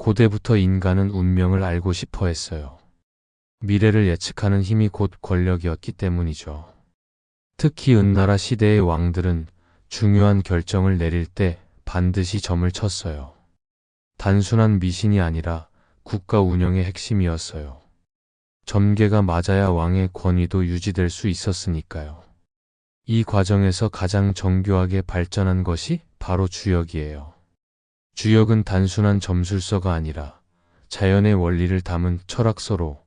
고대부터 인간은 운명을 알고 싶어 했어요. 미래를 예측하는 힘이 곧 권력이었기 때문이죠. 특히 은나라 시대의 왕들은 중요한 결정을 내릴 때 반드시 점을 쳤어요. 단순한 미신이 아니라 국가 운영의 핵심이었어요. 점괘가 맞아야 왕의 권위도 유지될 수 있었으니까요. 이 과정에서 가장 정교하게 발전한 것이 바로 주역이에요. 주역은 단순한 점술서가 아니라 자연의 원리를 담은 철학서로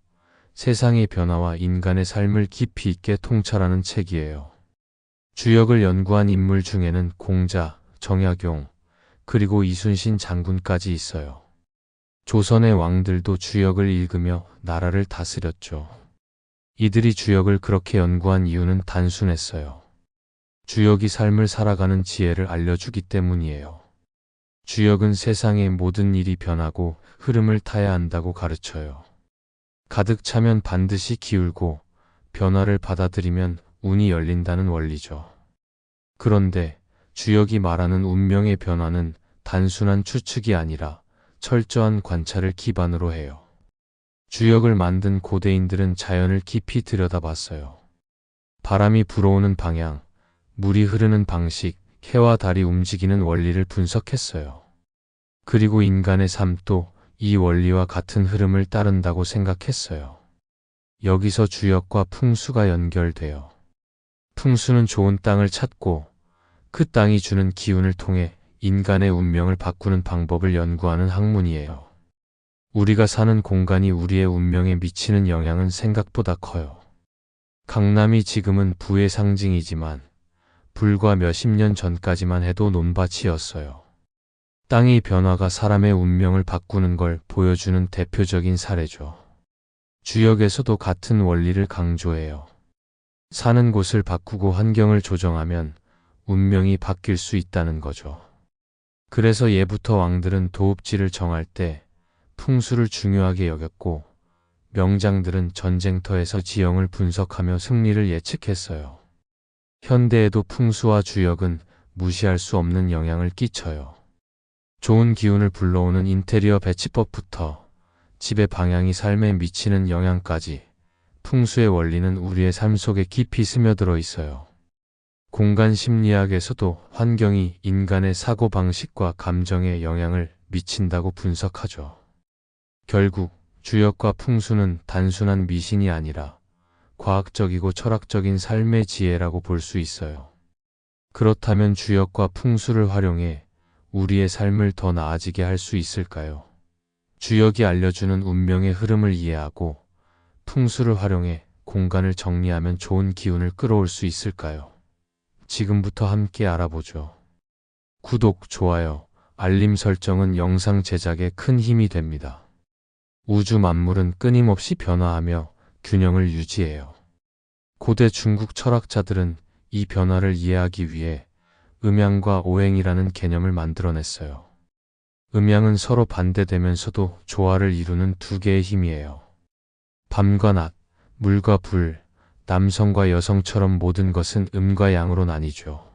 세상의 변화와 인간의 삶을 깊이 있게 통찰하는 책이에요. 주역을 연구한 인물 중에는 공자, 정약용, 그리고 이순신 장군까지 있어요. 조선의 왕들도 주역을 읽으며 나라를 다스렸죠. 이들이 주역을 그렇게 연구한 이유는 단순했어요. 주역이 삶을 살아가는 지혜를 알려주기 때문이에요. 주역은 세상의 모든 일이 변하고 흐름을 타야 한다고 가르쳐요. 가득 차면 반드시 기울고 변화를 받아들이면 운이 열린다는 원리죠. 그런데 주역이 말하는 운명의 변화는 단순한 추측이 아니라 철저한 관찰을 기반으로 해요. 주역을 만든 고대인들은 자연을 깊이 들여다봤어요. 바람이 불어오는 방향, 물이 흐르는 방식, 해와 달이 움직이는 원리를 분석했어요. 그리고 인간의 삶도 이 원리와 같은 흐름을 따른다고 생각했어요. 여기서 주역과 풍수가 연결돼요. 풍수는 좋은 땅을 찾고 그 땅이 주는 기운을 통해 인간의 운명을 바꾸는 방법을 연구하는 학문이에요. 우리가 사는 공간이 우리의 운명에 미치는 영향은 생각보다 커요. 강남이 지금은 부의 상징이지만 불과 몇십 년 전까지만 해도 논밭이었어요. 땅의 변화가 사람의 운명을 바꾸는 걸 보여주는 대표적인 사례죠. 주역에서도 같은 원리를 강조해요. 사는 곳을 바꾸고 환경을 조정하면 운명이 바뀔 수 있다는 거죠. 그래서 예부터 왕들은 도읍지를 정할 때 풍수를 중요하게 여겼고 명장들은 전쟁터에서 지형을 분석하며 승리를 예측했어요. 현대에도 풍수와 주역은 무시할 수 없는 영향을 끼쳐요. 좋은 기운을 불러오는 인테리어 배치법부터 집의 방향이 삶에 미치는 영향까지 풍수의 원리는 우리의 삶 속에 깊이 스며들어 있어요. 공간 심리학에서도 환경이 인간의 사고방식과 감정에 영향을 미친다고 분석하죠. 결국 주역과 풍수는 단순한 미신이 아니라 과학적이고 철학적인 삶의 지혜라고 볼 수 있어요. 그렇다면 주역과 풍수를 활용해 우리의 삶을 더 나아지게 할 수 있을까요? 주역이 알려주는 운명의 흐름을 이해하고 풍수를 활용해 공간을 정리하면 좋은 기운을 끌어올 수 있을까요? 지금부터 함께 알아보죠. 구독, 좋아요, 알림 설정은 영상 제작에 큰 힘이 됩니다. 우주 만물은 끊임없이 변화하며 균형을 유지해요. 고대 중국 철학자들은 이 변화를 이해하기 위해 음양과 오행이라는 개념을 만들어냈어요. 음양은 서로 반대되면서도 조화를 이루는 두 개의 힘이에요. 밤과 낮, 물과 불, 남성과 여성처럼 모든 것은 음과 양으로 나뉘죠.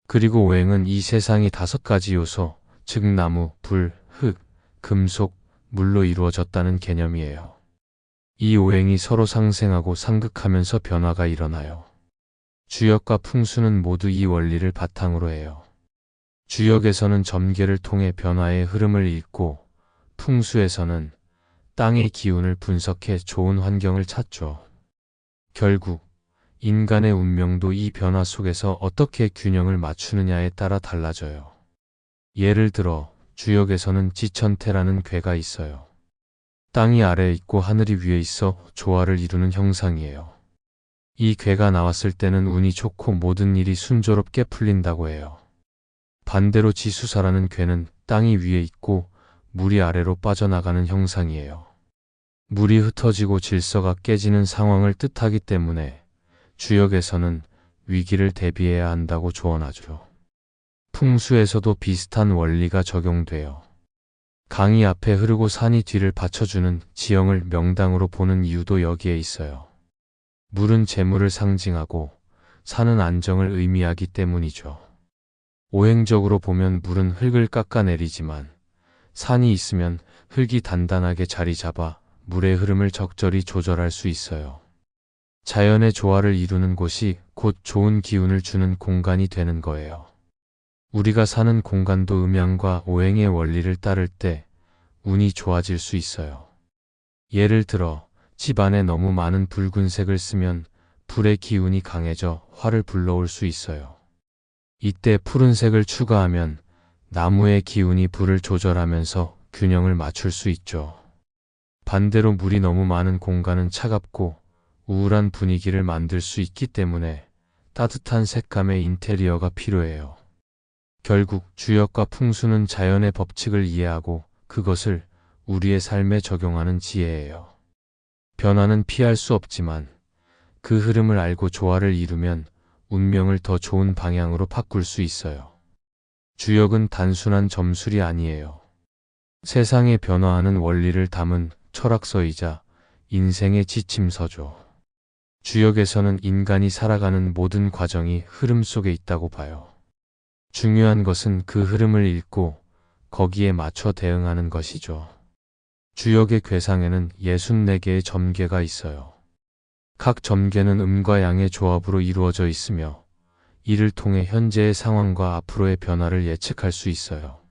그리고 오행은 이 세상이 5가지 요소, 즉 나무, 불, 흙, 금속, 물로 이루어졌다는 개념이에요. 이 오행이 서로 상생하고 상극하면서 변화가 일어나요. 주역과 풍수는 모두 이 원리를 바탕으로 해요. 주역에서는 점괘를 통해 변화의 흐름을 읽고 풍수에서는 땅의 기운을 분석해 좋은 환경을 찾죠. 결국 인간의 운명도 이 변화 속에서 어떻게 균형을 맞추느냐에 따라 달라져요. 예를 들어 주역에서는 지천태라는 궤가 있어요. 땅이 아래에 있고 하늘이 위에 있어 조화를 이루는 형상이에요. 이 궤가 나왔을 때는 운이 좋고 모든 일이 순조롭게 풀린다고 해요. 반대로 지수사라는 궤는 땅이 위에 있고 물이 아래로 빠져나가는 형상이에요. 물이 흩어지고 질서가 깨지는 상황을 뜻하기 때문에 주역에서는 위기를 대비해야 한다고 조언하죠. 풍수에서도 비슷한 원리가 적용돼요. 강이 앞에 흐르고 산이 뒤를 받쳐주는 지형을 명당으로 보는 이유도 여기에 있어요. 물은 재물을 상징하고 산은 안정을 의미하기 때문이죠. 오행적으로 보면 물은 흙을 깎아내리지만 산이 있으면 흙이 단단하게 자리 잡아 물의 흐름을 적절히 조절할 수 있어요. 자연의 조화를 이루는 곳이 곧 좋은 기운을 주는 공간이 되는 거예요. 우리가 사는 공간도 음양과 오행의 원리를 따를 때 운이 좋아질 수 있어요. 예를 들어 집안에 너무 많은 붉은색을 쓰면 불의 기운이 강해져 화를 불러올 수 있어요. 이때 푸른색을 추가하면 나무의 기운이 불을 조절하면서 균형을 맞출 수 있죠. 반대로 물이 너무 많은 공간은 차갑고 우울한 분위기를 만들 수 있기 때문에 따뜻한 색감의 인테리어가 필요해요. 결국 주역과 풍수는 자연의 법칙을 이해하고 그것을 우리의 삶에 적용하는 지혜예요. 변화는 피할 수 없지만 그 흐름을 알고 조화를 이루면 운명을 더 좋은 방향으로 바꿀 수 있어요. 주역은 단순한 점술이 아니에요. 세상에 변화하는 원리를 담은 철학서이자 인생의 지침서죠. 주역에서는 인간이 살아가는 모든 과정이 흐름 속에 있다고 봐요. 중요한 것은 그 흐름을 읽고 거기에 맞춰 대응하는 것이죠. 주역의 궤상에는 64개의 점괘가 있어요. 각 점괘는 음과 양의 조합으로 이루어져 있으며 이를 통해 현재의 상황과 앞으로의 변화를 예측할 수 있어요.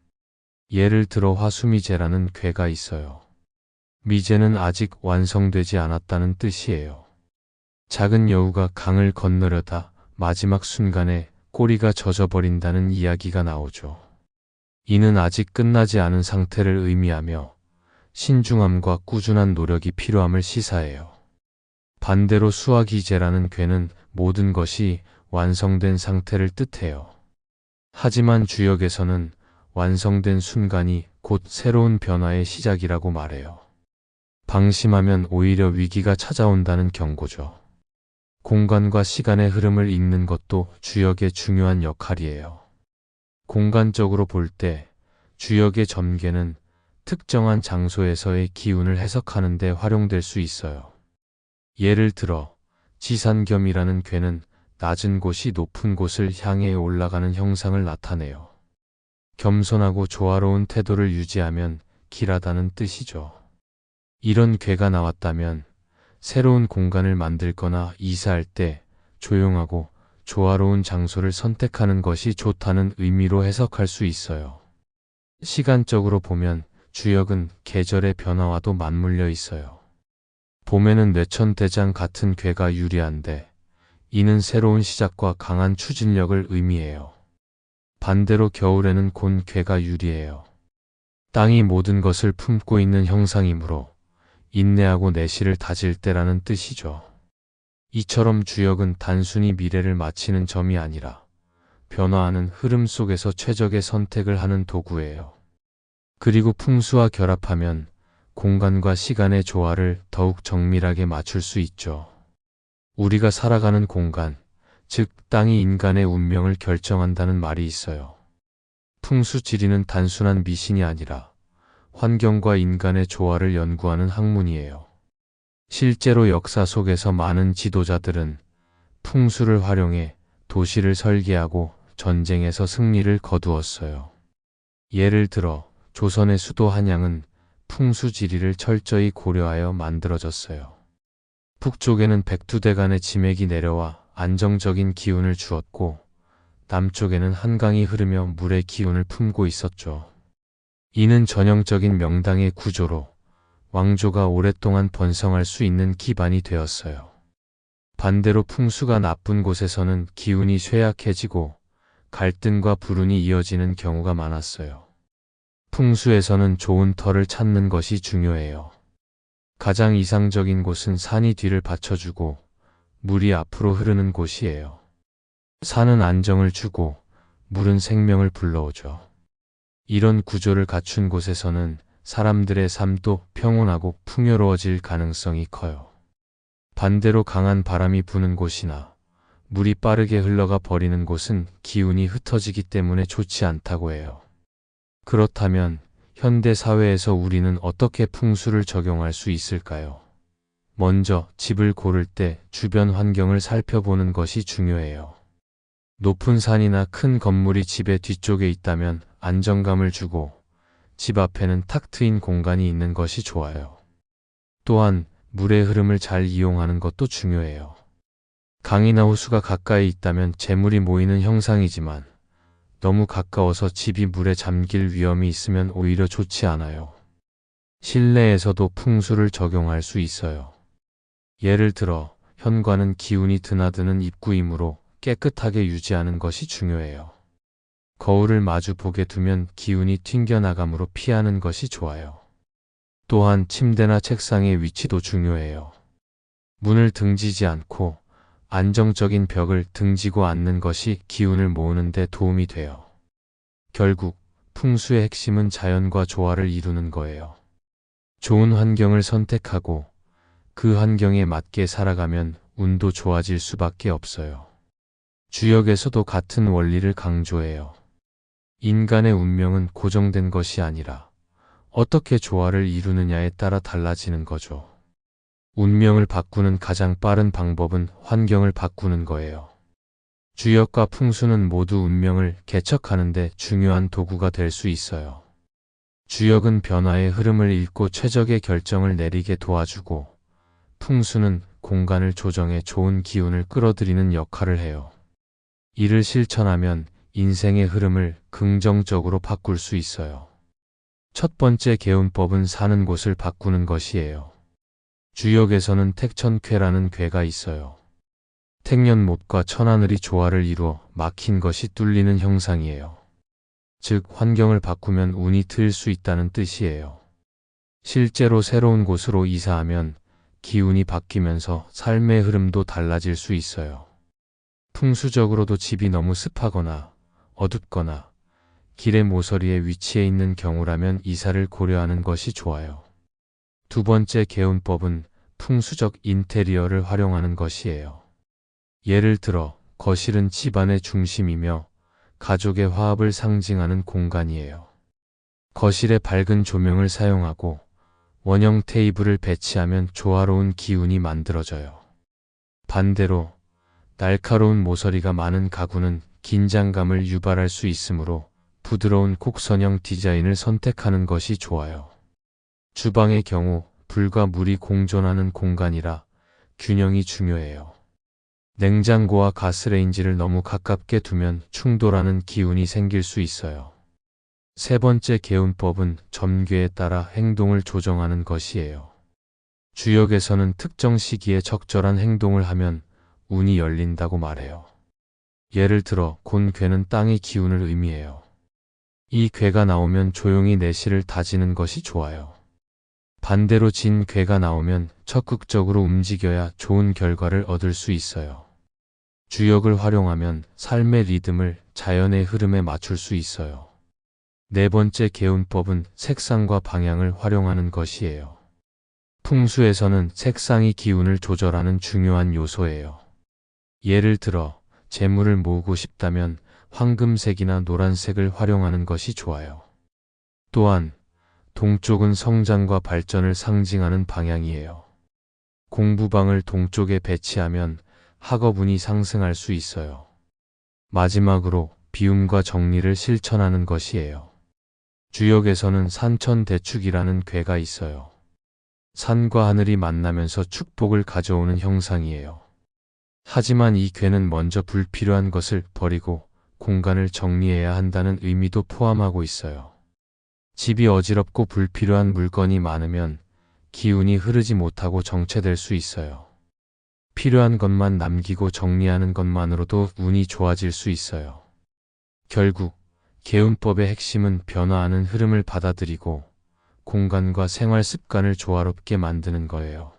예를 들어 화수미제라는 궤가 있어요. 미제는 아직 완성되지 않았다는 뜻이에요. 작은 여우가 강을 건너려다 마지막 순간에 꼬리가 젖어버린다는 이야기가 나오죠. 이는 아직 끝나지 않은 상태를 의미하며 신중함과 꾸준한 노력이 필요함을 시사해요. 반대로 수화기제라는 궤는 모든 것이 완성된 상태를 뜻해요. 하지만 주역에서는 완성된 순간이 곧 새로운 변화의 시작이라고 말해요. 방심하면 오히려 위기가 찾아온다는 경고죠. 공간과 시간의 흐름을 읽는 것도 주역의 중요한 역할이에요. 공간적으로 볼 때 주역의 점괘는 특정한 장소에서의 기운을 해석하는 데 활용될 수 있어요. 예를 들어 지산겸이라는 궤는 낮은 곳이 높은 곳을 향해 올라가는 형상을 나타내요. 겸손하고 조화로운 태도를 유지하면 길하다는 뜻이죠. 이런 궤가 나왔다면 새로운 공간을 만들거나 이사할 때 조용하고 조화로운 장소를 선택하는 것이 좋다는 의미로 해석할 수 있어요. 시간적으로 보면 주역은 계절의 변화와도 맞물려 있어요. 봄에는 뇌천대장 같은 궤가 유리한데 이는 새로운 시작과 강한 추진력을 의미해요. 반대로 겨울에는 곤괴가 유리해요. 땅이 모든 것을 품고 있는 형상이므로 인내하고 내실을 다질 때라는 뜻이죠. 이처럼 주역은 단순히 미래를 맞히는 점이 아니라 변화하는 흐름 속에서 최적의 선택을 하는 도구예요. 그리고 풍수와 결합하면 공간과 시간의 조화를 더욱 정밀하게 맞출 수 있죠. 우리가 살아가는 공간, 즉 땅이 인간의 운명을 결정한다는 말이 있어요. 풍수지리는 단순한 미신이 아니라 환경과 인간의 조화를 연구하는 학문이에요. 실제로 역사 속에서 많은 지도자들은 풍수를 활용해 도시를 설계하고 전쟁에서 승리를 거두었어요. 예를 들어 조선의 수도 한양은 풍수지리를 철저히 고려하여 만들어졌어요. 북쪽에는 백두대간의 지맥이 내려와 안정적인 기운을 주었고 남쪽에는 한강이 흐르며 물의 기운을 품고 있었죠. 이는 전형적인 명당의 구조로 왕조가 오랫동안 번성할 수 있는 기반이 되었어요. 반대로 풍수가 나쁜 곳에서는 기운이 쇠약해지고 갈등과 불운이 이어지는 경우가 많았어요. 풍수에서는 좋은 터를 찾는 것이 중요해요. 가장 이상적인 곳은 산이 뒤를 받쳐주고 물이 앞으로 흐르는 곳이에요. 산은 안정을 주고 물은 생명을 불러오죠. 이런 구조를 갖춘 곳에서는 사람들의 삶도 평온하고 풍요로워질 가능성이 커요. 반대로 강한 바람이 부는 곳이나 물이 빠르게 흘러가 버리는 곳은 기운이 흩어지기 때문에 좋지 않다고 해요. 그렇다면 현대 사회에서 우리는 어떻게 풍수를 적용할 수 있을까요? 먼저 집을 고를 때 주변 환경을 살펴보는 것이 중요해요. 높은 산이나 큰 건물이 집의 뒤쪽에 있다면 안정감을 주고 집 앞에는 탁 트인 공간이 있는 것이 좋아요. 또한 물의 흐름을 잘 이용하는 것도 중요해요. 강이나 호수가 가까이 있다면 재물이 모이는 형상이지만 너무 가까워서 집이 물에 잠길 위험이 있으면 오히려 좋지 않아요. 실내에서도 풍수를 적용할 수 있어요. 예를 들어 현관은 기운이 드나드는 입구이므로 깨끗하게 유지하는 것이 중요해요. 거울을 마주 보게 두면 기운이 튕겨나가므로 피하는 것이 좋아요. 또한 침대나 책상의 위치도 중요해요. 문을 등지지 않고 안정적인 벽을 등지고 앉는 것이 기운을 모으는 데 도움이 돼요. 결국 풍수의 핵심은 자연과 조화를 이루는 거예요. 좋은 환경을 선택하고 그 환경에 맞게 살아가면 운도 좋아질 수밖에 없어요. 주역에서도 같은 원리를 강조해요. 인간의 운명은 고정된 것이 아니라 어떻게 조화를 이루느냐에 따라 달라지는 거죠. 운명을 바꾸는 가장 빠른 방법은 환경을 바꾸는 거예요. 주역과 풍수는 모두 운명을 개척하는 데 중요한 도구가 될 수 있어요. 주역은 변화의 흐름을 읽고 최적의 결정을 내리게 도와주고, 풍수는 공간을 조정해 좋은 기운을 끌어들이는 역할을 해요. 이를 실천하면 인생의 흐름을 긍정적으로 바꿀 수 있어요. 첫 번째 개운법은 사는 곳을 바꾸는 것이에요. 주역에서는 택천쾌라는 궤가 있어요. 택년못과 천하늘이 조화를 이루어 막힌 것이 뚫리는 형상이에요. 즉 환경을 바꾸면 운이 트일 수 있다는 뜻이에요. 실제로 새로운 곳으로 이사하면 기운이 바뀌면서 삶의 흐름도 달라질 수 있어요. 풍수적으로도 집이 너무 습하거나 어둡거나 길의 모서리에 위치해 있는 경우라면 이사를 고려하는 것이 좋아요. 두 번째 개운법은 풍수적 인테리어를 활용하는 것이에요. 예를 들어 거실은 집안의 중심이며 가족의 화합을 상징하는 공간이에요. 거실에 밝은 조명을 사용하고 원형 테이블을 배치하면 조화로운 기운이 만들어져요. 반대로 날카로운 모서리가 많은 가구는 긴장감을 유발할 수 있으므로 부드러운 곡선형 디자인을 선택하는 것이 좋아요. 주방의 경우 불과 물이 공존하는 공간이라 균형이 중요해요. 냉장고와 가스레인지를 너무 가깝게 두면 충돌하는 기운이 생길 수 있어요. 세 번째 개운법은 점괘에 따라 행동을 조정하는 것이에요. 주역에서는 특정 시기에 적절한 행동을 하면 운이 열린다고 말해요. 예를 들어 곤괴는 땅의 기운을 의미해요. 이 괴가 나오면 조용히 내실을 다지는 것이 좋아요. 반대로 진 괴가 나오면 적극적으로 움직여야 좋은 결과를 얻을 수 있어요. 주역을 활용하면 삶의 리듬을 자연의 흐름에 맞출 수 있어요. 네 번째 개운법은 색상과 방향을 활용하는 것이에요. 풍수에서는 색상이 기운을 조절하는 중요한 요소예요. 예를 들어 재물을 모으고 싶다면 황금색이나 노란색을 활용하는 것이 좋아요. 또한 동쪽은 성장과 발전을 상징하는 방향이에요. 공부방을 동쪽에 배치하면 학업운이 상승할 수 있어요. 마지막으로 비움과 정리를 실천하는 것이에요. 주역에서는 산천대축이라는 궤가 있어요. 산과 하늘이 만나면서 축복을 가져오는 형상이에요. 하지만 이 궤는 먼저 불필요한 것을 버리고 공간을 정리해야 한다는 의미도 포함하고 있어요. 집이 어지럽고 불필요한 물건이 많으면 기운이 흐르지 못하고 정체될 수 있어요. 필요한 것만 남기고 정리하는 것만으로도 운이 좋아질 수 있어요. 결국 개운법의 핵심은 변화하는 흐름을 받아들이고 공간과 생활 습관을 조화롭게 만드는 거예요.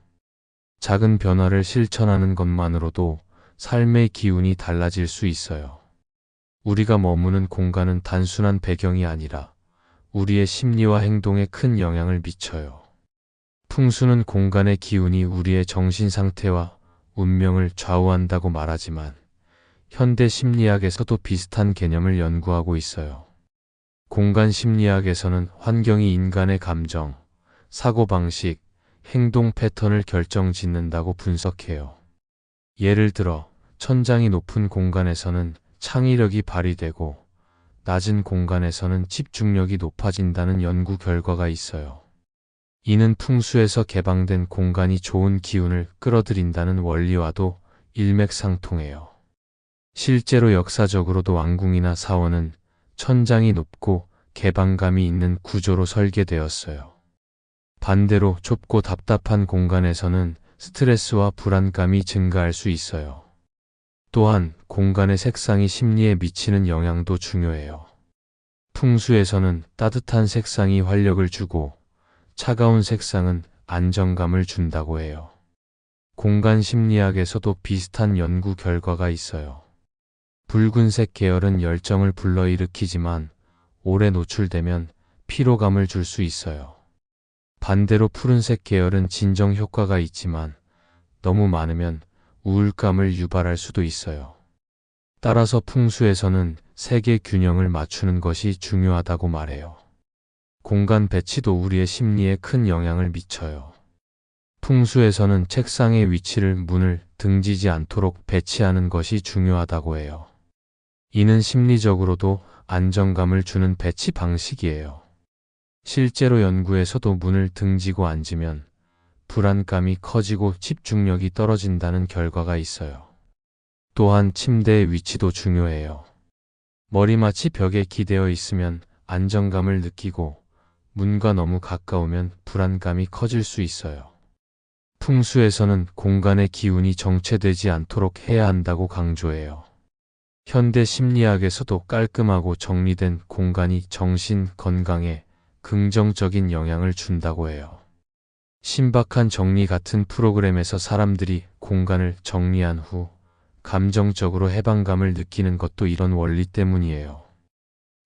작은 변화를 실천하는 것만으로도 삶의 기운이 달라질 수 있어요. 우리가 머무는 공간은 단순한 배경이 아니라 우리의 심리와 행동에 큰 영향을 미쳐요. 풍수는 공간의 기운이 우리의 정신 상태와 운명을 좌우한다고 말하지만 현대 심리학에서도 비슷한 개념을 연구하고 있어요. 공간 심리학에서는 환경이 인간의 감정, 사고방식, 행동 패턴을 결정짓는다고 분석해요. 예를 들어 천장이 높은 공간에서는 창의력이 발휘되고 낮은 공간에서는 집중력이 높아진다는 연구 결과가 있어요. 이는 풍수에서 개방된 공간이 좋은 기운을 끌어들인다는 원리와도 일맥상통해요. 실제로 역사적으로도 왕궁이나 사원은 천장이 높고 개방감이 있는 구조로 설계되었어요. 반대로 좁고 답답한 공간에서는 스트레스와 불안감이 증가할 수 있어요. 또한 공간의 색상이 심리에 미치는 영향도 중요해요. 풍수에서는 따뜻한 색상이 활력을 주고 차가운 색상은 안정감을 준다고 해요. 공간 심리학에서도 비슷한 연구 결과가 있어요. 붉은색 계열은 열정을 불러일으키지만 오래 노출되면 피로감을 줄 수 있어요. 반대로 푸른색 계열은 진정 효과가 있지만 너무 많으면 우울감을 유발할 수도 있어요. 따라서 풍수에서는 색의 균형을 맞추는 것이 중요하다고 말해요. 공간 배치도 우리의 심리에 큰 영향을 미쳐요. 풍수에서는 책상의 위치를 문을 등지지 않도록 배치하는 것이 중요하다고 해요. 이는 심리적으로도 안정감을 주는 배치 방식이에요. 실제로 연구에서도 문을 등지고 앉으면 불안감이 커지고 집중력이 떨어진다는 결과가 있어요. 또한 침대의 위치도 중요해요. 머리맡이 벽에 기대어 있으면 안정감을 느끼고 문과 너무 가까우면 불안감이 커질 수 있어요. 풍수에서는 공간의 기운이 정체되지 않도록 해야 한다고 강조해요. 현대 심리학에서도 깔끔하고 정리된 공간이 정신 건강에 긍정적인 영향을 준다고 해요. 신박한 정리 같은 프로그램에서 사람들이 공간을 정리한 후 감정적으로 해방감을 느끼는 것도 이런 원리 때문이에요.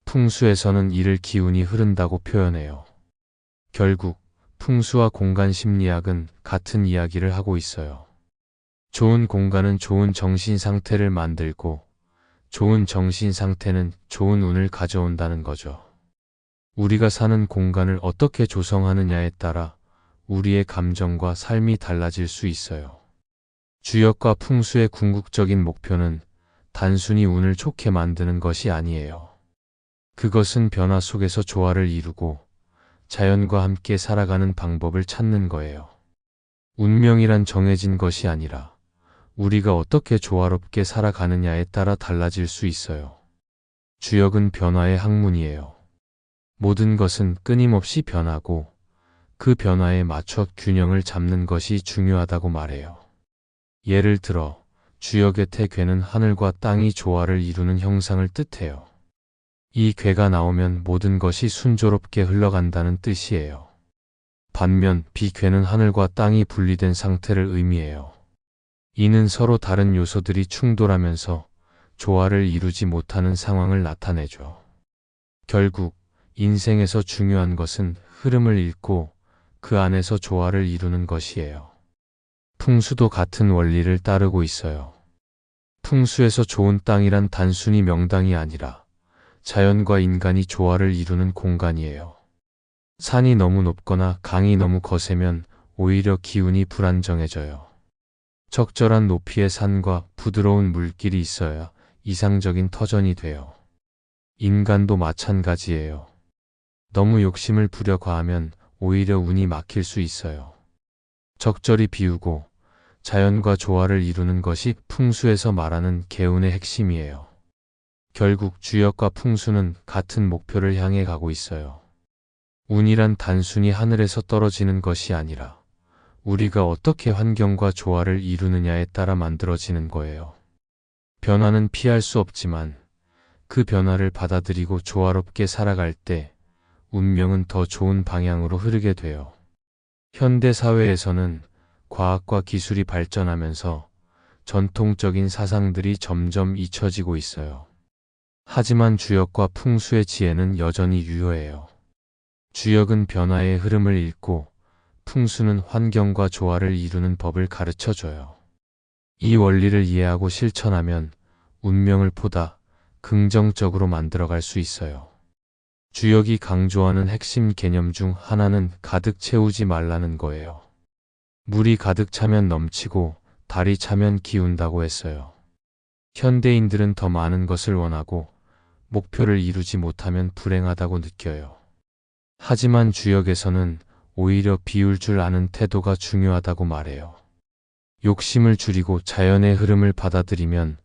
풍수에서는 이를 기운이 흐른다고 표현해요. 결국 풍수와 공간 심리학은 같은 이야기를 하고 있어요. 좋은 공간은 좋은 정신 상태를 만들고 좋은 정신 상태는 좋은 운을 가져온다는 거죠. 우리가 사는 공간을 어떻게 조성하느냐에 따라 우리의 감정과 삶이 달라질 수 있어요. 주역과 풍수의 궁극적인 목표는 단순히 운을 좋게 만드는 것이 아니에요. 그것은 변화 속에서 조화를 이루고 자연과 함께 살아가는 방법을 찾는 거예요. 운명이란 정해진 것이 아니라 우리가 어떻게 조화롭게 살아가느냐에 따라 달라질 수 있어요. 주역은 변화의 학문이에요. 모든 것은 끊임없이 변하고 그 변화에 맞춰 균형을 잡는 것이 중요하다고 말해요. 예를 들어 주역의 태괴는 하늘과 땅이 조화를 이루는 형상을 뜻해요. 이 괴가 나오면 모든 것이 순조롭게 흘러간다는 뜻이에요. 반면 비괴는 하늘과 땅이 분리된 상태를 의미해요. 이는 서로 다른 요소들이 충돌하면서 조화를 이루지 못하는 상황을 나타내죠. 결국 인생에서 중요한 것은 흐름을 읽고 그 안에서 조화를 이루는 것이에요. 풍수도 같은 원리를 따르고 있어요. 풍수에서 좋은 땅이란 단순히 명당이 아니라 자연과 인간이 조화를 이루는 공간이에요. 산이 너무 높거나 강이 너무 거세면 오히려 기운이 불안정해져요. 적절한 높이의 산과 부드러운 물길이 있어야 이상적인 터전이 돼요. 인간도 마찬가지예요. 너무 욕심을 부려 과하면 오히려 운이 막힐 수 있어요. 적절히 비우고 자연과 조화를 이루는 것이 풍수에서 말하는 개운의 핵심이에요. 결국 주역과 풍수는 같은 목표를 향해 가고 있어요. 운이란 단순히 하늘에서 떨어지는 것이 아니라 우리가 어떻게 환경과 조화를 이루느냐에 따라 만들어지는 거예요. 변화는 피할 수 없지만 그 변화를 받아들이고 조화롭게 살아갈 때 운명은 더 좋은 방향으로 흐르게 돼요. 현대 사회에서는 과학과 기술이 발전하면서 전통적인 사상들이 점점 잊혀지고 있어요. 하지만 주역과 풍수의 지혜는 여전히 유효해요. 주역은 변화의 흐름을 읽고 풍수는 환경과 조화를 이루는 법을 가르쳐줘요. 이 원리를 이해하고 실천하면 운명을 보다 긍정적으로 만들어갈 수 있어요. 주역이 강조하는 핵심 개념 중 하나는 가득 채우지 말라는 거예요. 물이 가득 차면 넘치고 달이 차면 기운다고 했어요. 현대인들은 더 많은 것을 원하고 목표를 이루지 못하면 불행하다고 느껴요. 하지만 주역에서는 오히려 비울 줄 아는 태도가 중요하다고 말해요. 욕심을 줄이고 자연의 흐름을 받아들이면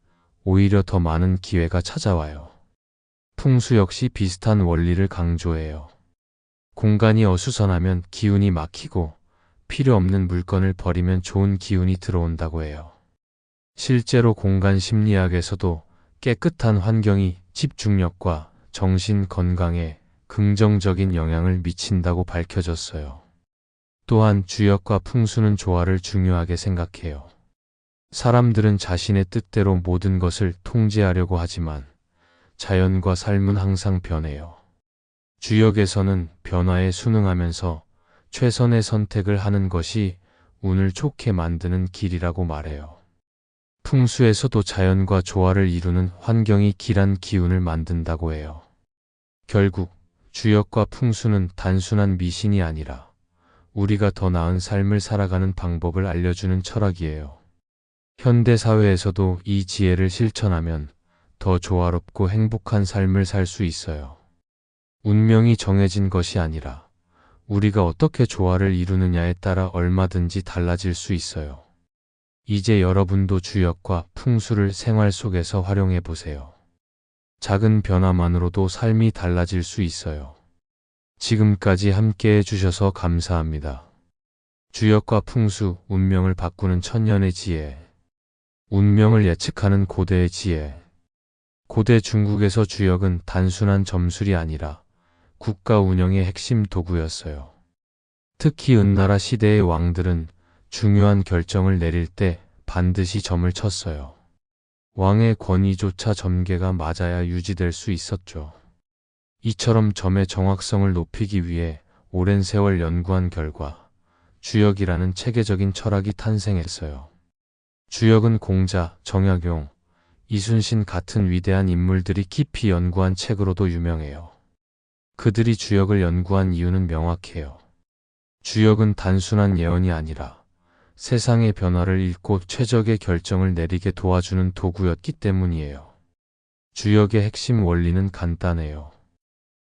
오히려 더 많은 기회가 찾아와요. 풍수 역시 비슷한 원리를 강조해요. 공간이 어수선하면 기운이 막히고 필요 없는 물건을 버리면 좋은 기운이 들어온다고 해요. 실제로 공간 심리학에서도 깨끗한 환경이 집중력과 정신 건강에 긍정적인 영향을 미친다고 밝혀졌어요. 또한 주역과 풍수는 조화를 중요하게 생각해요. 사람들은 자신의 뜻대로 모든 것을 통제하려고 하지만 자연과 삶은 항상 변해요. 주역에서는 변화에 순응하면서 최선의 선택을 하는 것이 운을 좋게 만드는 길이라고 말해요. 풍수에서도 자연과 조화를 이루는 환경이 길한 기운을 만든다고 해요. 결국 주역과 풍수는 단순한 미신이 아니라 우리가 더 나은 삶을 살아가는 방법을 알려주는 철학이에요. 현대 사회에서도 이 지혜를 실천하면 더 조화롭고 행복한 삶을 살 수 있어요. 운명이 정해진 것이 아니라 우리가 어떻게 조화를 이루느냐에 따라 얼마든지 달라질 수 있어요. 이제 여러분도 주역과 풍수를 생활 속에서 활용해 보세요. 작은 변화만으로도 삶이 달라질 수 있어요. 지금까지 함께 해주셔서 감사합니다. 주역과 풍수, 운명을 바꾸는 천년의 지혜. 운명을 예측하는 고대의 지혜. 고대 중국에서 주역은 단순한 점술이 아니라 국가 운영의 핵심 도구였어요. 특히 은나라 시대의 왕들은 중요한 결정을 내릴 때 반드시 점을 쳤어요. 왕의 권위조차 점괘가 맞아야 유지될 수 있었죠. 이처럼 점의 정확성을 높이기 위해 오랜 세월 연구한 결과 주역이라는 체계적인 철학이 탄생했어요. 주역은 공자, 정약용, 이순신 같은 위대한 인물들이 깊이 연구한 책으로도 유명해요. 그들이 주역을 연구한 이유는 명확해요. 주역은 단순한 예언이 아니라 세상의 변화를 읽고 최적의 결정을 내리게 도와주는 도구였기 때문이에요. 주역의 핵심 원리는 간단해요.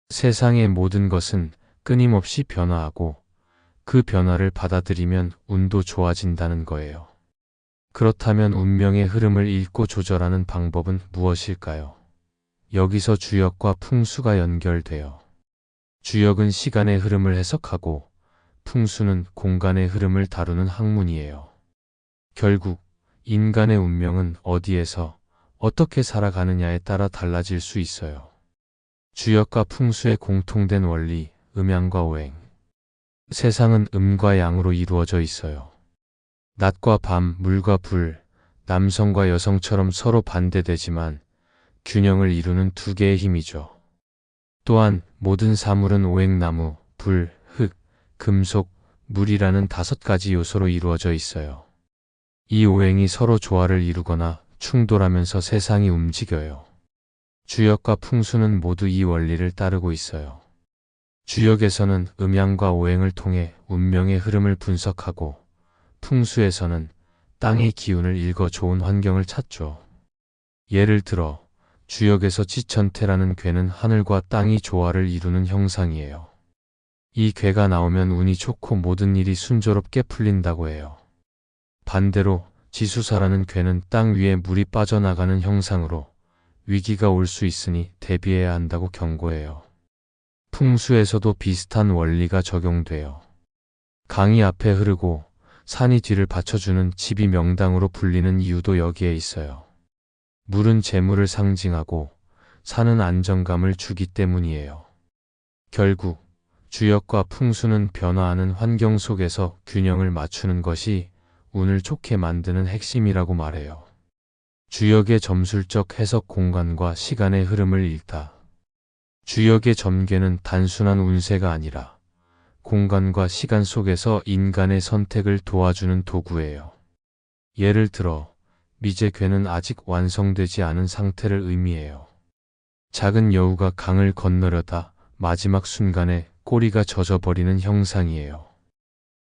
세상의 모든 것은 끊임없이 변화하고 그 변화를 받아들이면 운도 좋아진다는 거예요. 그렇다면 운명의 흐름을 읽고 조절하는 방법은 무엇일까요? 여기서 주역과 풍수가 연결돼요. 주역은 시간의 흐름을 해석하고 풍수는 공간의 흐름을 다루는 학문이에요. 결국 인간의 운명은 어디에서 어떻게 살아가느냐에 따라 달라질 수 있어요. 주역과 풍수의 공통된 원리, 음양과 오행. 세상은 음과 양으로 이루어져 있어요. 낮과 밤, 물과 불, 남성과 여성처럼 서로 반대되지만 균형을 이루는 두 개의 힘이죠. 또한 모든 사물은 오행나무, 불, 흙, 금속, 물이라는 5가지 요소로 이루어져 있어요. 이 오행이 서로 조화를 이루거나 충돌하면서 세상이 움직여요. 주역과 풍수는 모두 이 원리를 따르고 있어요. 주역에서는 음양과 오행을 통해 운명의 흐름을 분석하고 풍수에서는 땅의 기운을 읽어 좋은 환경을 찾죠. 예를 들어 주역에서 지천태라는 궤는 하늘과 땅이 조화를 이루는 형상이에요. 이 궤가 나오면 운이 좋고 모든 일이 순조롭게 풀린다고 해요. 반대로 지수사라는 궤는 땅 위에 물이 빠져나가는 형상으로 위기가 올 수 있으니 대비해야 한다고 경고해요. 풍수에서도 비슷한 원리가 적용돼요. 강이 앞에 흐르고 산이 뒤를 받쳐주는 집이 명당으로 불리는 이유도 여기에 있어요. 물은 재물을 상징하고 산은 안정감을 주기 때문이에요. 결국 주역과 풍수는 변화하는 환경 속에서 균형을 맞추는 것이 운을 좋게 만드는 핵심이라고 말해요. 주역의 점술적 해석 공간과 시간의 흐름을 읽다. 주역의 점괘는 단순한 운세가 아니라 공간과 시간 속에서 인간의 선택을 도와주는 도구예요. 예를 들어 미제 궤는 아직 완성되지 않은 상태를 의미해요. 작은 여우가 강을 건너려다 마지막 순간에 꼬리가 젖어버리는 형상이에요.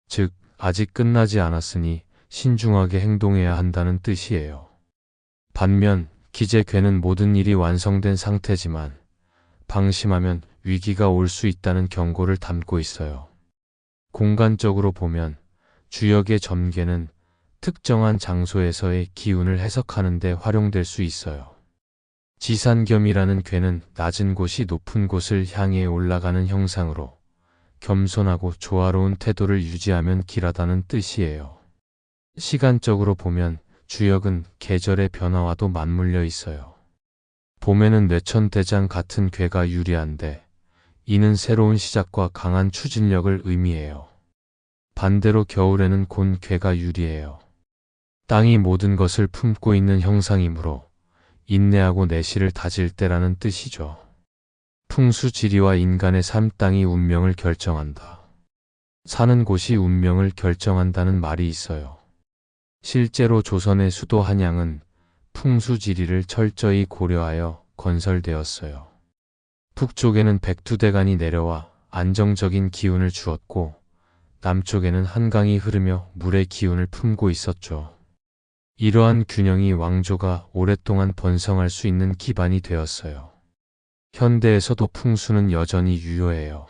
즉, 아직 끝나지 않았으니 신중하게 행동해야 한다는 뜻이에요. 반면 기제 궤는 모든 일이 완성된 상태지만 방심하면 위기가 올 수 있다는 경고를 담고 있어요. 공간적으로 보면 주역의 점괘는 특정한 장소에서의 기운을 해석하는 데 활용될 수 있어요. 지산겸이라는 괘는 낮은 곳이 높은 곳을 향해 올라가는 형상으로 겸손하고 조화로운 태도를 유지하면 길하다는 뜻이에요. 시간적으로 보면 주역은 계절의 변화와도 맞물려 있어요. 봄에는 뇌천대장 같은 괘가 유리한데 이는 새로운 시작과 강한 추진력을 의미해요. 반대로 겨울에는 곤 괘가 유리해요. 땅이 모든 것을 품고 있는 형상이므로 인내하고 내실을 다질 때라는 뜻이죠. 풍수지리와 인간의 삶 땅이 운명을 결정한다. 사는 곳이 운명을 결정한다는 말이 있어요. 실제로 조선의 수도 한양은 풍수지리를 철저히 고려하여 건설되었어요. 북쪽에는 백두대간이 내려와 안정적인 기운을 주었고 남쪽에는 한강이 흐르며 물의 기운을 품고 있었죠. 이러한 균형이 왕조가 오랫동안 번성할 수 있는 기반이 되었어요. 현대에서도 풍수는 여전히 유효해요.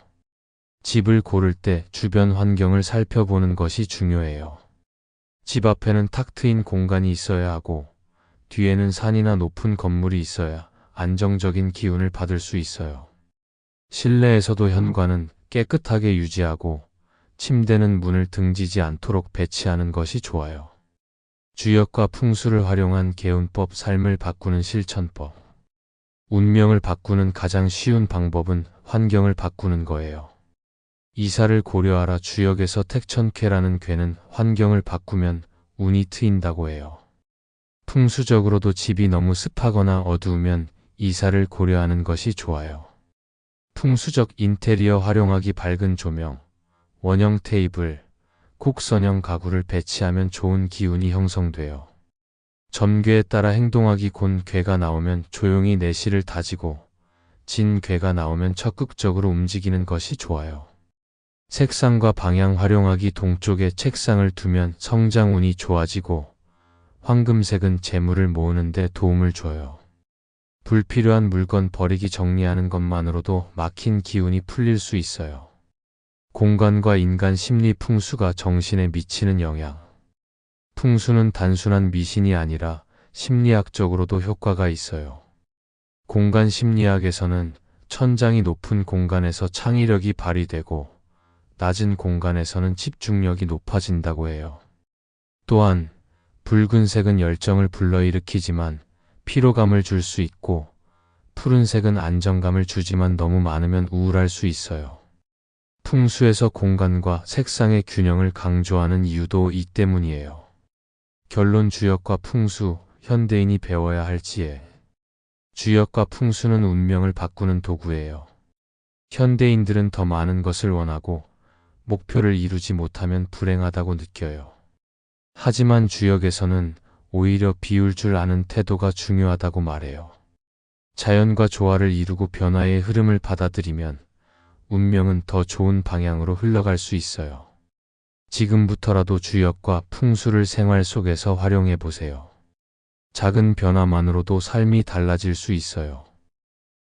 집을 고를 때 주변 환경을 살펴보는 것이 중요해요. 집 앞에는 탁 트인 공간이 있어야 하고 뒤에는 산이나 높은 건물이 있어야 안정적인 기운을 받을 수 있어요. 실내에서도 현관은 깨끗하게 유지하고 침대는 문을 등지지 않도록 배치하는 것이 좋아요. 주역과 풍수를 활용한 개운법, 삶을 바꾸는 실천법. 운명을 바꾸는 가장 쉬운 방법은 환경을 바꾸는 거예요. 이사를 고려하라. 주역에서 택천쾌라는 괘는 환경을 바꾸면 운이 트인다고 해요. 풍수적으로도 집이 너무 습하거나 어두우면 이사를 고려하는 것이 좋아요. 풍수적 인테리어 활용하기. 밝은 조명, 원형 테이블, 곡선형 가구를 배치하면 좋은 기운이 형성돼요. 점괘에 따라 행동하기. 곤 괘가 나오면 조용히 내실을 다지고 진 괘가 나오면 적극적으로 움직이는 것이 좋아요. 색상과 방향 활용하기. 동쪽에 책상을 두면 성장운이 좋아지고 황금색은 재물을 모으는 데 도움을 줘요. 불필요한 물건 버리기. 정리하는 것만으로도 막힌 기운이 풀릴 수 있어요. 공간과 인간 심리. 풍수가 정신에 미치는 영향. 풍수는 단순한 미신이 아니라 심리학적으로도 효과가 있어요. 공간 심리학에서는 천장이 높은 공간에서 창의력이 발휘되고 낮은 공간에서는 집중력이 높아진다고 해요. 또한 붉은색은 열정을 불러일으키지만 피로감을 줄 수 있고 푸른색은 안정감을 주지만 너무 많으면 우울할 수 있어요. 풍수에서 공간과 색상의 균형을 강조하는 이유도 이 때문이에요. 결론. 주역과 풍수, 현대인이 배워야 할 지혜. 주역과 풍수는 운명을 바꾸는 도구예요. 현대인들은 더 많은 것을 원하고 목표를 이루지 못하면 불행하다고 느껴요. 하지만 주역에서는 오히려 비울 줄 아는 태도가 중요하다고 말해요. 자연과 조화를 이루고 변화의 흐름을 받아들이면 운명은 더 좋은 방향으로 흘러갈 수 있어요. 지금부터라도 주역과 풍수를 생활 속에서 활용해 보세요. 작은 변화만으로도 삶이 달라질 수 있어요.